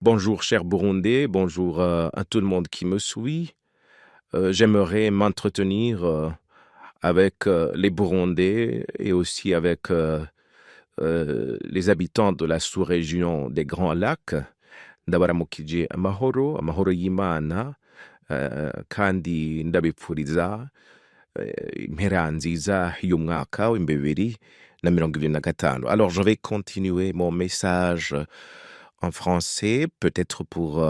Bonjour cher Burundais, bonjour à tout le monde qui me suit. J'aimerais m'entretenir avec les Burundais et aussi avec les habitants de la sous-région des Grands Lacs. Ndabaramukije amahoro y'Imana, kandi ndabipfuriza impera nziza y'umwaka w'imbebiri na mirongo ibiri na gatanu. Alors je vais continuer mon message en français, peut-être pour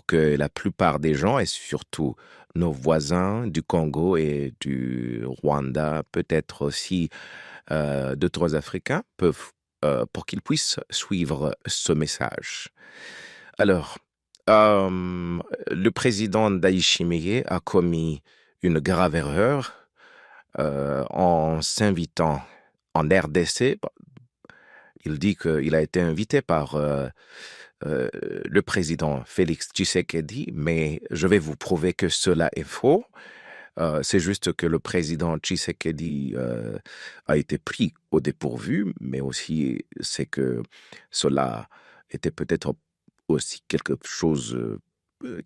que la plupart des gens, et surtout nos voisins du Congo et du Rwanda, peut-être aussi d'autres Africains, pour qu'ils puissent suivre ce message. Alors, le président Ndayishimiye a commis une grave erreur en s'invitant en RDC. Il dit qu'il a été invité par le président Félix Tshisekedi, mais je vais vous prouver que cela est faux. C'est juste que le président Tshisekedi a été pris au dépourvu, mais aussi c'est que cela était peut-être aussi quelque chose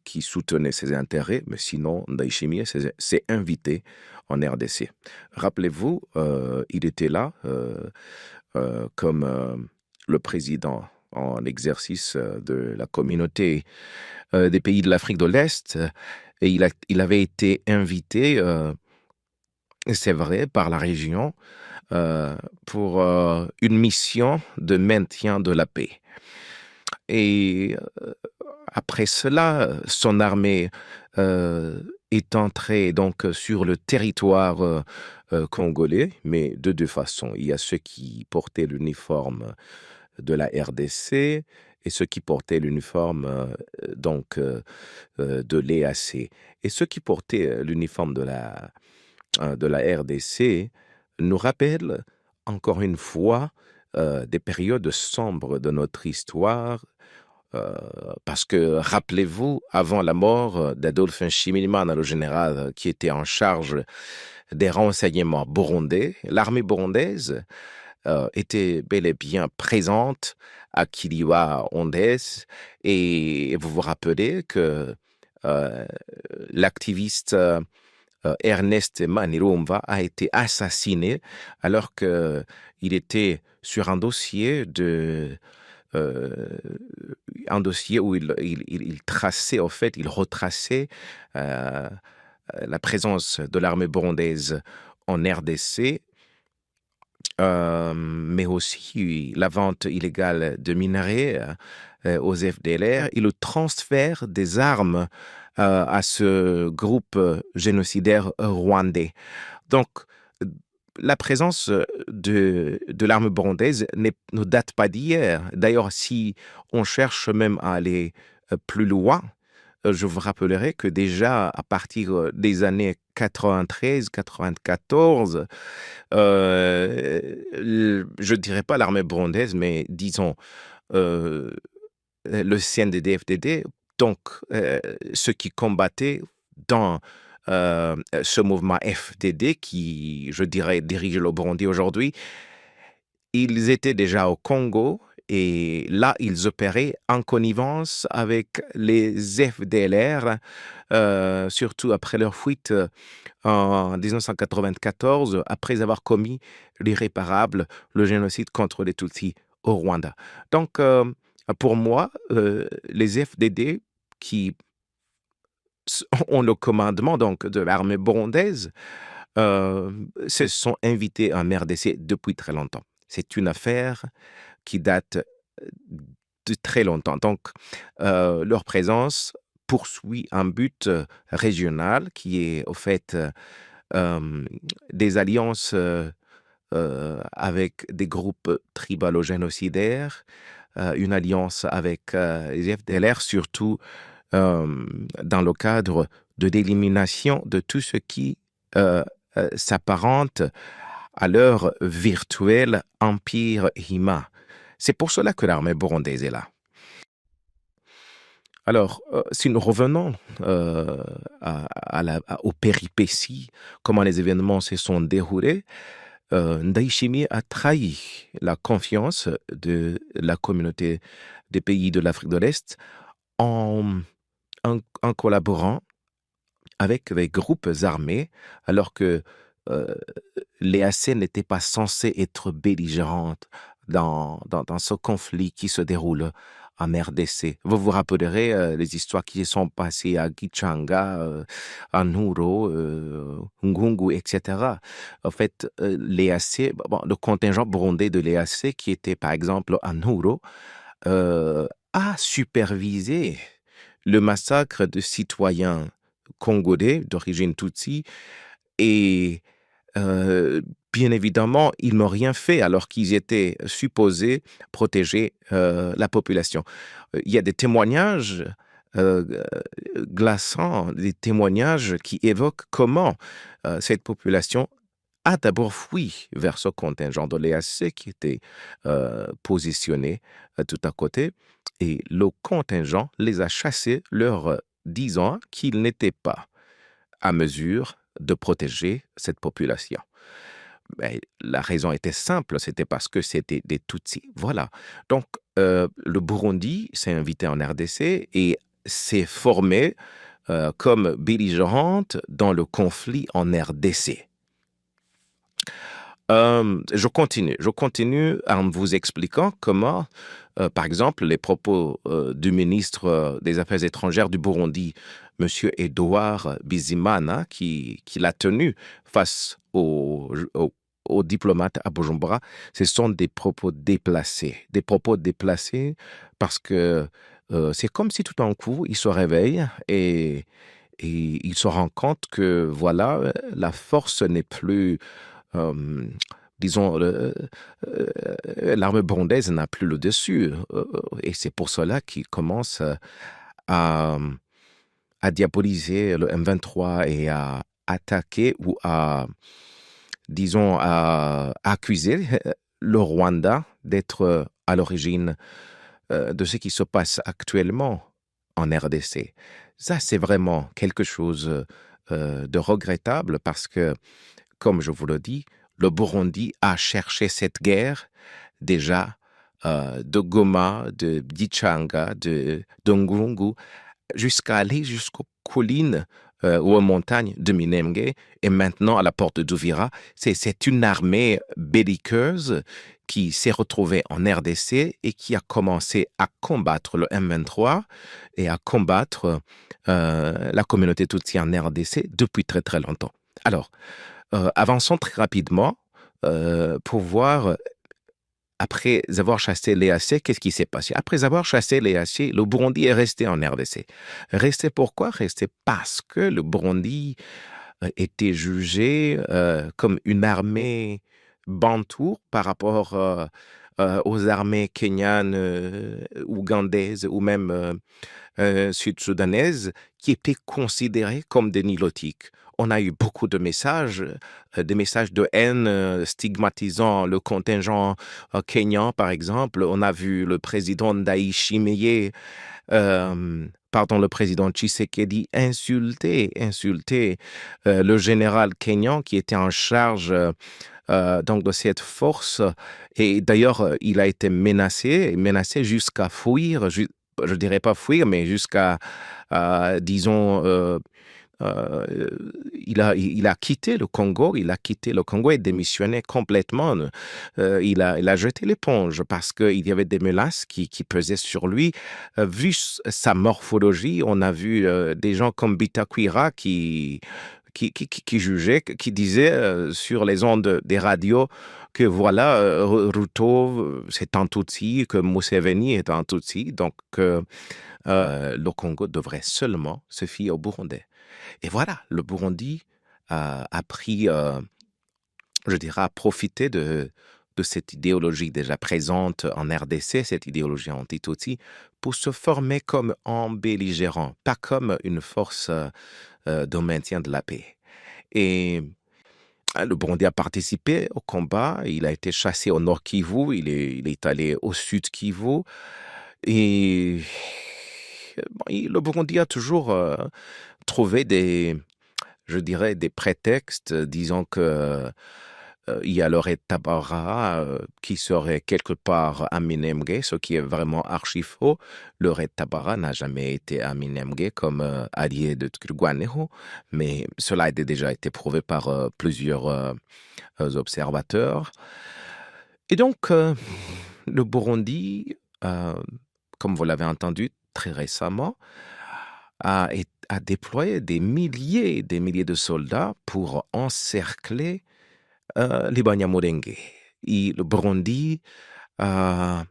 qui soutenait ses intérêts, mais sinon, Ndayishimiye s'est invité en RDC. Rappelez-vous, il était là comme le président en exercice de la communauté des pays de l'Afrique de l'Est, et il avait été invité, c'est vrai, par la région pour une mission de maintien de la paix. Et après cela, son armée est entrée donc sur le territoire congolais, mais de deux façons. Il y a ceux qui portaient l'uniforme de la RDC et ceux qui portaient l'uniforme de l'EAC. Et ceux qui portaient l'uniforme de la RDC nous rappellent encore une fois des périodes sombres de notre histoire, parce que, rappelez-vous, avant la mort d'Adolphe Nshimirimana, le général qui était en charge des renseignements burundais, l'armée burundaise était bel et bien présente à Kiliwa, Ondès, et vous vous rappelez que l'activiste Ernest Manirumva a été assassiné alors qu'il était sur un dossier où il traçait, en fait, il retraçait la présence de l'armée burundaise en RDC, mais aussi la vente illégale de minerais aux FDLR et le transfert des armes à ce groupe génocidaire rwandais. Donc, la présence de l'arme burundaise ne date pas d'hier. D'ailleurs, si on cherche même à aller plus loin, je vous rappellerai que déjà à partir des années 93-94, je ne dirais pas l'armée burundaise, mais disons le CNDD-FDD, donc ceux qui combattaient dans ce mouvement FDD qui, je dirais, dirige le Burundi aujourd'hui, ils étaient déjà au Congo et là, ils opéraient en connivence avec les FDLR, surtout après leur fuite en 1994, après avoir commis l'irréparable, le génocide contre les Tutsis au Rwanda. Donc, pour moi, les FDD qui ont le commandement donc de l'armée burundaise se sont invités en RDC depuis très longtemps. C'est une affaire qui date de très longtemps. Donc, leur présence poursuit un but régional qui est au fait des alliances avec des groupes tribalo-génocidaires, une alliance avec les FDLR, surtout dans le cadre de l'élimination de tout ce qui s'apparente à leur virtuel empire Hima. C'est pour cela que l'armée burundaise est là. Alors, si nous revenons aux péripéties, comment les événements se sont déroulés, Ndayishimiye a trahi la confiance de la communauté des pays de l'Afrique de l'Est en, en collaborant avec des groupes armés, alors que euh, l'EAC n'était pas censé être belligérante dans ce conflit qui se déroule en RDC. Vous vous rappellerez les histoires qui se sont passées à Gichanga, à Nuro, Ngungu, etc. En fait, l'EAC, le contingent burundais de l'EAC, qui était par exemple à Nuro, a supervisé le massacre de citoyens congolais d'origine Tutsi et bien évidemment, ils n'ont rien fait alors qu'ils étaient supposés protéger la population. Il y a des témoignages euh, glaçants, des témoignages qui évoquent comment cette population a d'abord fui vers ce contingent de l'EAC qui était positionné tout à côté, et le contingent les a chassés, leur disant qu'ils n'étaient pas à mesure de protéger cette population. Ben, la raison était simple, c'était parce que c'était des Tutsis. Voilà. Donc, le Burundi s'est invité en RDC et s'est formé comme belligérante dans le conflit en RDC. Je continue en vous expliquant comment, par exemple, les propos du ministre des Affaires étrangères du Burundi, M. Edouard Bizimana, qui l'a tenu face aux diplomates à Bujumbura, ce sont des propos déplacés. Des propos déplacés parce que c'est comme si tout d'un coup, il se réveille et il se rend compte que, voilà, la force n'est plus disons, l'armée burundaise n'a plus le dessus. Et c'est pour cela qu'il commence à, à diaboliser le M23 et à attaquer ou à, disons, à accuser le Rwanda d'être à l'origine de ce qui se passe actuellement en RDC. Ça, c'est vraiment quelque chose de regrettable parce que, comme je vous le dis, le Burundi a cherché cette guerre déjà de Goma, de Bichanga, de Ngungu, jusqu'à aller jusqu'aux collines ou aux montagnes de Minembwe et maintenant à la porte d'Uvira. C'est une armée belliqueuse qui s'est retrouvée en RDC et qui a commencé à combattre le M23 et à combattre la communauté Tutsi en RDC depuis très très longtemps. Alors, avançons très rapidement pour voir, après avoir chassé l'EAC, qu'est-ce qui s'est passé? Après avoir chassé l'EAC, le Burundi est resté en RDC. Resté pourquoi? Resté parce que le Burundi était jugé comme une armée bantoue par rapport aux armées kenyanes, ougandaises ou même sud-soudanaises qui étaient considérées comme des nilotiques. On a eu beaucoup de messages, des messages de haine stigmatisant le contingent kenyan, par exemple. On a vu le président Ndayishimiye, le président Tshisekedi insulter le général kenyan qui était en charge donc de cette force. Et d'ailleurs, il a été menacé jusqu'à fuir, je dirais pas fuir, mais jusqu'à, disons, il a quitté le Congo, et démissionné complètement. Il a jeté l'éponge parce qu'il y avait des menaces qui pesaient sur lui. Vu sa morphologie, on a vu des gens comme Bitakwira qui jugeait, qui disait sur les ondes des radios que voilà, Ruto, c'est un Tutsi, que Museveni est un Tutsi, donc le Congo devrait seulement se fier au Burundais. Et voilà, le Burundi a pris, je dirais, a profité de cette idéologie déjà présente en RDC, cette idéologie anti-Tutsi, pour se former comme un belligérant, pas comme une force de maintien de la paix. Et le Burundi a participé au combat, il a été chassé au nord Kivu, il est allé au sud Kivu, et le Burundi a toujours trouvé je dirais, des prétextes, disons que il y a le Red Tabara qui serait quelque part à Minembwe, ce qui est vraiment archi faux. Le Red Tabara n'a jamais été à Minembwe comme allié de Twirwaneho, mais cela a déjà été prouvé par plusieurs observateurs. Et donc, le Burundi, comme vous l'avez entendu très récemment, a déployé des milliers de soldats pour encercler les Banyamulenge. Et le Burundi a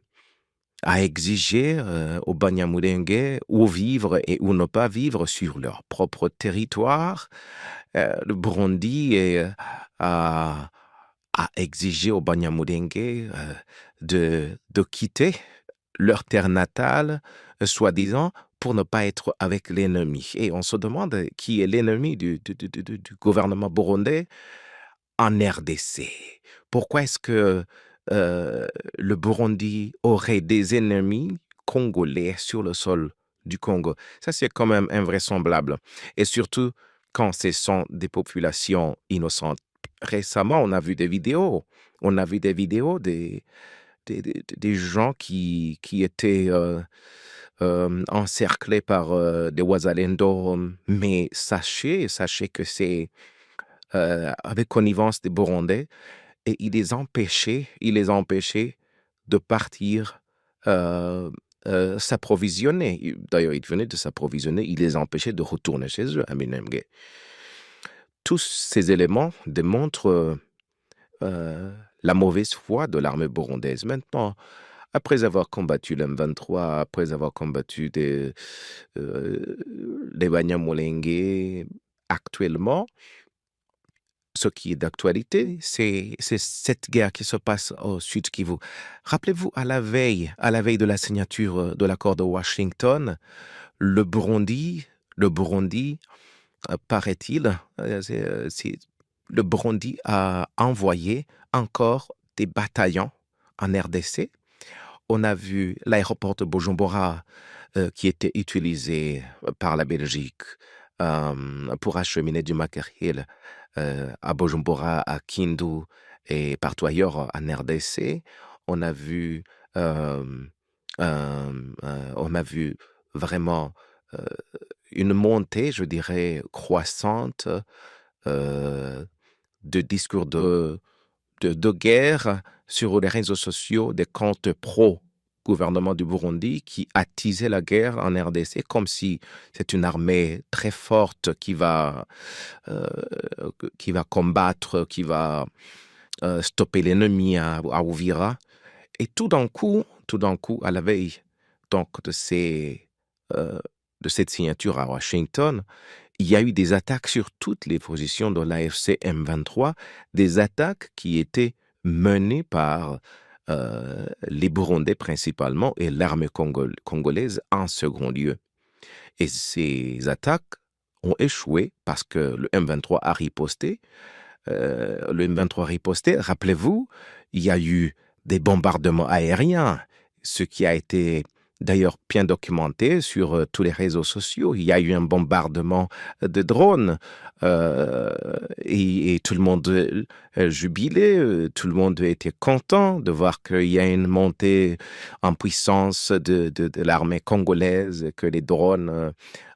exigé aux Banyamulenge où vivre et où ne pas vivre sur leur propre territoire. Le Burundi a exigé aux Banyamulenge de quitter leur terre natale, soi-disant, pour ne pas être avec l'ennemi. Et on se demande qui est l'ennemi du gouvernement burundais en RDC. Pourquoi est-ce que le Burundi aurait des ennemis congolais sur le sol du Congo? Ça, c'est quand même invraisemblable. Et surtout, quand ce sont des populations innocentes. Récemment, on a vu des vidéos. On a vu des vidéos des gens qui étaient encerclés par des Wazalendo. Mais sachez que c'est avec connivence des Burundais, et il les empêchait de partir s'approvisionner. D'ailleurs, ils venaient de s'approvisionner, il les empêchait de retourner chez eux à Minembwe. Tous ces éléments démontrent la mauvaise foi de l'armée burundaise. Maintenant, après avoir combattu l'M23, après avoir combattu les Banyamulenge, actuellement, ce qui est d'actualité, c'est cette guerre qui se passe au Sud Kivu. Rappelez-vous, à la veille de la signature de l'accord de Washington, le Burundi, paraît-il, le Burundi a envoyé encore des bataillons en RDC. On a vu l'aéroport de Bujumbura qui était utilisé par la Belgique pour acheminer du matériel à Bujumbura, à Kindu et partout ailleurs en RDC. On a vu vraiment une montée, je dirais, croissante de discours de guerre sur les réseaux sociaux, des comptes pro-gouvernement du Burundi qui attisaient la guerre en RDC comme si c'est une armée très forte qui va combattre, qui va stopper l'ennemi à Uvira. Et tout d'un coup, à la veille donc de cette signature à Washington, il y a eu des attaques sur toutes les positions de l'AFC M23, des attaques qui étaient menées par les Burundais principalement et l'armée congolaise en second lieu. Et ces attaques ont échoué parce que le M23 a riposté. Rappelez-vous, il y a eu des bombardements aériens, ce qui a été d'ailleurs bien documenté sur tous les réseaux sociaux. Il y a eu un bombardement de drones et tout le monde jubilait, tout le monde était content de voir qu'il y a une montée en puissance de l'armée congolaise, que les drones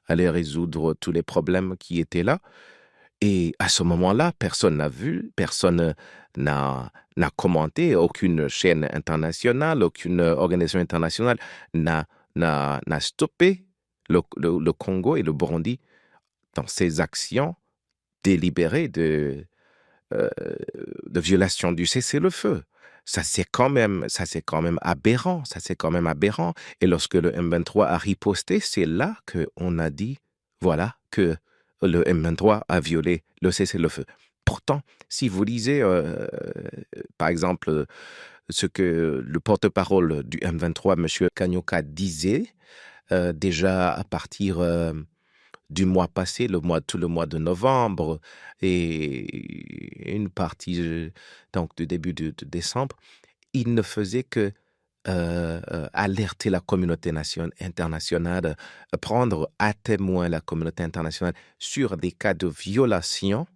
allaient résoudre tous les problèmes qui étaient là. Et à ce moment-là, personne n'a vu, personne n'a commenté, aucune chaîne internationale, aucune organisation internationale n'a stoppé le Congo et le Burundi dans ces actions délibérées de violation du cessez-le-feu. Ça, c'est quand même aberrant. Et lorsque le M23 a riposté, c'est là qu'on a dit, voilà, que le M23 a violé le cessez-le-feu. Pourtant, si vous lisez, par exemple, ce que le porte-parole du M23, M. Kanyoka, disait, déjà à partir du mois passé, tout le mois de novembre et une partie donc du début de décembre, il ne faisait que alerter la communauté internationale, prendre à témoin la communauté internationale sur des cas de violation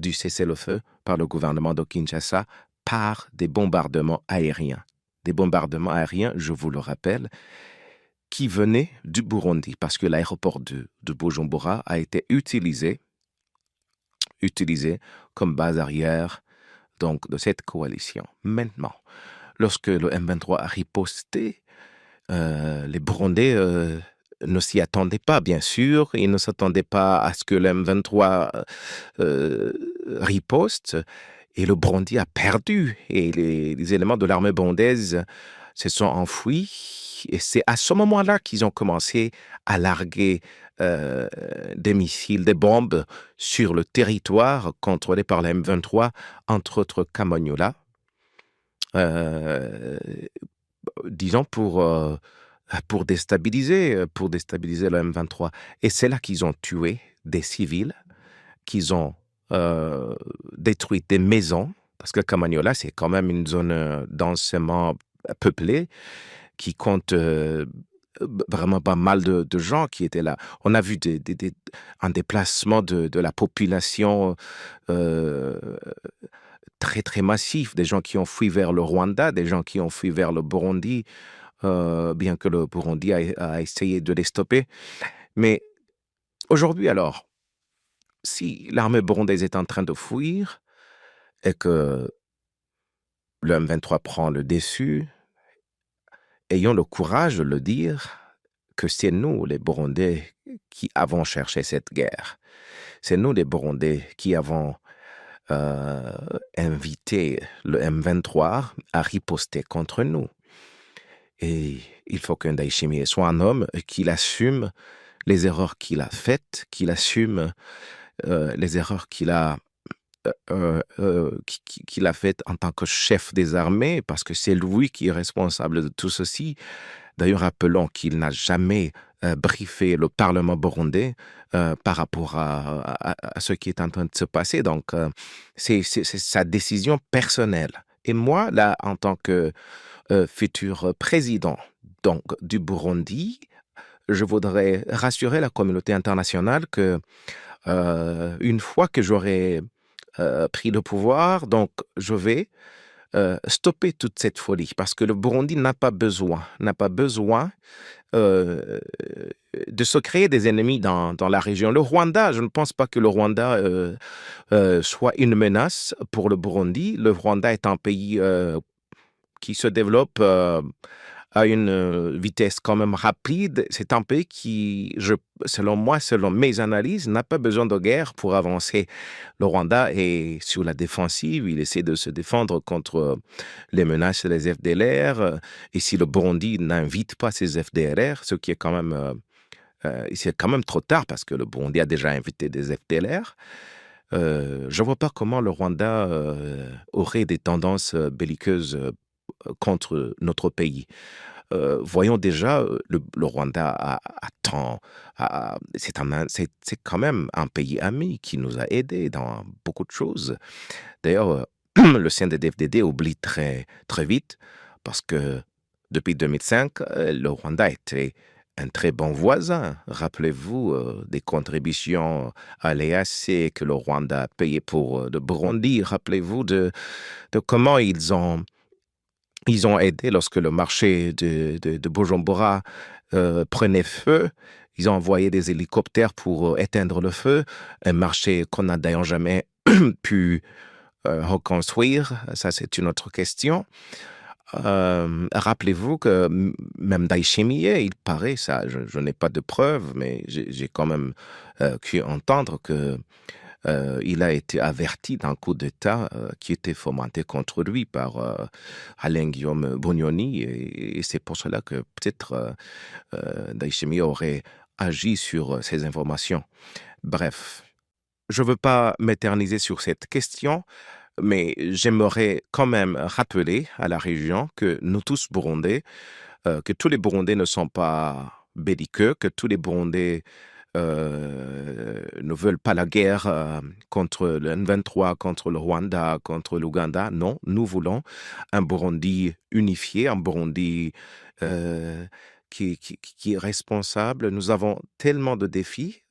du cessez-le-feu par le gouvernement de Kinshasa par des bombardements aériens. Des bombardements aériens, je vous le rappelle, qui venaient du Burundi, parce que l'aéroport de Bujumbura a été utilisé comme base arrière donc, de cette coalition. Maintenant, lorsque le M23 a riposté, les Burundais ne s'y attendaient pas, bien sûr. Ils ne s'attendaient pas à ce que le M23 riposte. Et le Burundi a perdu. Et les éléments de l'armée burundaise se sont enfouis. Et c'est à ce moment-là qu'ils ont commencé à larguer des missiles, des bombes sur le territoire contrôlé par la M23, entre autres Kamanyola, disons pour déstabiliser le M23. Et c'est là qu'ils ont tué des civils, qu'ils ont détruit des maisons, parce que Kamanyola, c'est quand même une zone densément peuplée, qui compte vraiment pas mal de gens qui étaient là. On a vu un déplacement de la population très, très massif, des gens qui ont fui vers le Rwanda, des gens qui ont fui vers le Burundi, bien que le Burundi a essayé de les stopper. Mais aujourd'hui, alors, si l'armée burundaise est en train de fuir et que le M23 prend le dessus, ayons le courage de le dire que c'est nous, les Burundais, qui avons cherché cette guerre. C'est nous, les Burundais, qui avons invité le M23 à riposter contre nous. Et il faut qu'un Ndayishimiye soit un homme qu'il assume les erreurs qu'il a faites, qu'il assume les erreurs qu'il a faites en tant que chef des armées, parce que c'est lui qui est responsable de tout ceci. D'ailleurs, rappelons qu'il n'a jamais briefé le Parlement burundais par rapport à ce qui est en train de se passer. Donc, c'est sa décision personnelle. Et moi, là, en tant que futur président donc, du Burundi, je voudrais rassurer la communauté internationale que une fois que j'aurai pris le pouvoir, donc je vais stopper toute cette folie, parce que le Burundi n'a pas besoin de se créer des ennemis dans la région. Le Rwanda, je ne pense pas que le Rwanda soit une menace pour le Burundi. Le Rwanda est un pays qui se développe à une vitesse quand même rapide. C'est un pays qui, selon moi, selon mes analyses, n'a pas besoin de guerre pour avancer. Le Rwanda est sur la défensive, il essaie de se défendre contre les menaces des FDLR. Et si le Burundi n'invite pas ces FDLR, ce qui est quand même, c'est quand même trop tard parce que le Burundi a déjà invité des FDLR. Je ne vois pas comment le Rwanda aurait des tendances belliqueuses contre notre pays. Voyons déjà, le Rwanda c'est quand même un pays ami qui nous a aidés dans beaucoup de choses. D'ailleurs, le CNDD-FDD oublie très, très vite parce que depuis 2005, le Rwanda était un très bon voisin. Rappelez-vous des contributions à l'EAC que le Rwanda a payé pour le Burundi. Rappelez-vous de comment ils ont aidé lorsque le marché de Bujumbura prenait feu. Ils ont envoyé des hélicoptères pour éteindre le feu. Un marché qu'on n'a d'ailleurs jamais pu reconstruire. Ça, c'est une autre question. Rappelez-vous que même Ndayishimiye, il paraît, ça, je n'ai pas de preuves, mais j'ai quand même pu entendre que il a été averti d'un coup d'État qui était fomenté contre lui par Alain-Guillaume Bunyoni, et c'est pour cela que peut-être Ndayishimiye aurait agi sur ces informations. Bref, je ne veux pas m'éterniser sur cette question, mais j'aimerais quand même rappeler à la région que nous tous Burundais, que tous les Burundais ne sont pas belliqueux, que tous les Burundais ne veulent pas la guerre contre le M23, contre le Rwanda, contre l'Ouganda. Non, nous voulons un Burundi unifié, un Burundi qui est responsable. Nous avons tellement de défis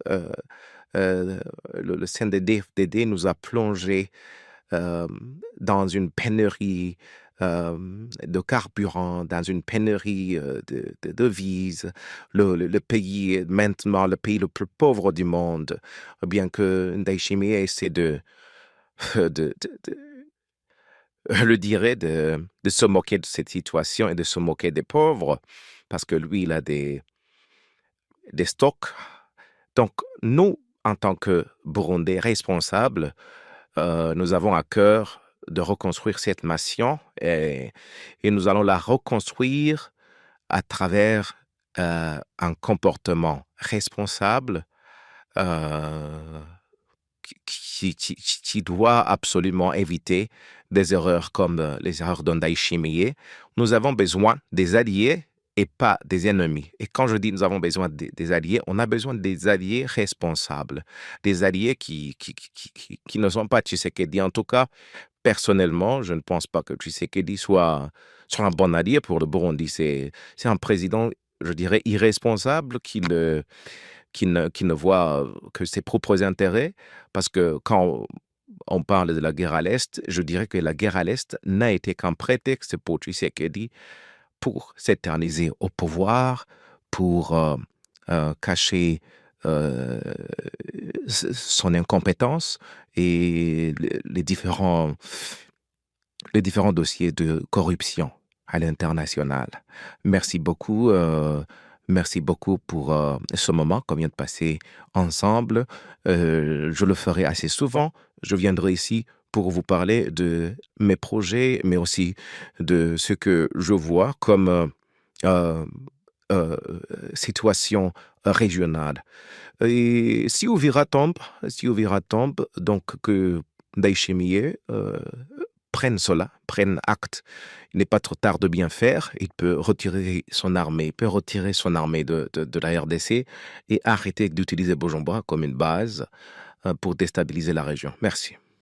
le CNDD-FDD nous a plongé dans une pénurie de carburant, dans une pénurie de devises. Le pays est maintenant le pays le plus pauvre du monde, bien que Ndayishimiye essaie je dirais, de se moquer de cette situation et de se moquer des pauvres, parce que lui, il a des stocks. Donc, nous, en tant que Burundais responsables, nous avons à cœur de reconstruire cette nation et nous allons la reconstruire à travers un comportement responsable euh, qui doit absolument éviter des erreurs comme les erreurs d'Ndayishimiye. Nous avons besoin des alliés et pas des ennemis. Et quand je dis nous avons besoin des alliés, on a besoin des alliés responsables, des alliés qui ne sont pas Tshisekedi. En tout cas, personnellement, je ne pense pas que Tshisekedi soit un bon allié pour le Burundi. C'est un président, je dirais, irresponsable qui ne voit que ses propres intérêts, parce que quand on parle de la guerre à l'Est, je dirais que la guerre à l'Est n'a été qu'un prétexte pour Tshisekedi pour s'éterniser au pouvoir, pour cacher son incompétence et les différents dossiers de corruption à l'international. Merci beaucoup. Merci beaucoup pour ce moment qu'on vient de passer ensemble. Je le ferai assez souvent. Je viendrai ici pour vous parler de mes projets, mais aussi de ce que je vois comme euh, euh, situation régionale. Et si Uvira tombe, donc que Ndayishimiye prenne acte. Il n'est pas trop tard de bien faire. Il peut retirer son armée, de la RDC et arrêter d'utiliser Bujumbura comme une base pour déstabiliser la région. Merci.